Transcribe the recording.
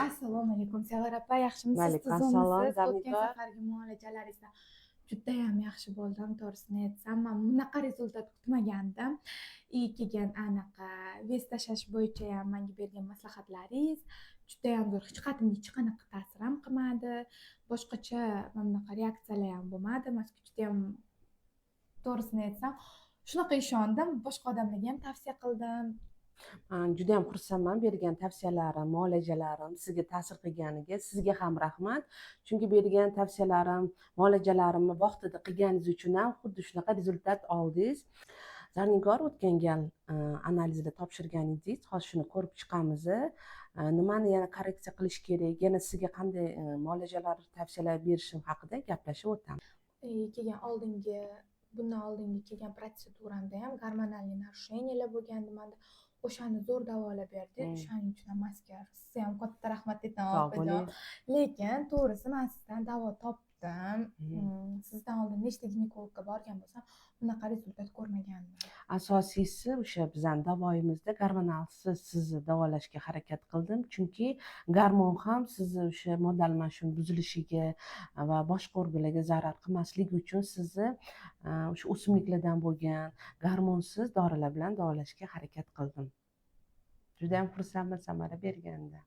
Assalomu alaykum Sevara opa, yaxshimisiz? Alaykum assalom, Tuzukmisiz? O'tgan Zamidor. safargi muolajalaringizda judayam yaxshi bo'ldim, to'g'risini aytsam. Men bunaqa rezultat kutmagandim. Keyin anaqa vес tashlash bo'yicha ham menga bergan maslahatlaringiz judayam zo'r. Hech qadimgi hech qanaqa ta'sir ham qilmadi. Boshqacha mana bunaqa reaksiyalar ham bo'lmadi. Mazkur judayam to'g'risini aytsam, shunaqa ishondim. Boshqa odamlarga ham tavsiya qildim. Men juda ham xursandman bergan tavsiyalarim, muolajalarim sizga ta'sir qilganiga. Sizga ham rahmat. Chunki bergan tavsiyalarim, muolajalarimni vaqtida qilganingiz uchun ham xuddi shunaqa rezultat oldingiz. Zarnigor o'tgan gal analizda topshirganingiz, hozir shuni ko'rib chiqamiz. Nimani yana korreksiya qilish kerak, yana sizga qanday muolajalar, tavsiyalar berishim haqida gaplashib o'tamiz. Keyin bundan oldingi kelgan protseduramda ham gormonal narушениялар bo'lgandi. Menda o'shani zo'r davolab berdi. O'shaning uchun ham sizga ham katta rahmat aytaman Sog' bo'ling. Lekin to'g'risi men sizdan davo topdim. Sizdan oldin nechta ginekologga borgan bo'lsam, bunaqa rezultat ko'rmagandim. Asosiysi o'sha bizning davoyimizda gormonalsiz sizni davolashga harakat qildim. Chunki gormon ham sizni o'sha modda almashinuv buzilishiga va boshqa organlarga zarar qilmasligi uchun sizni o'sha o'simliklardan bo'lgan gormonsiz dorilar bilan davolashga harakat qildim. Juda ham xursandman samara berganda.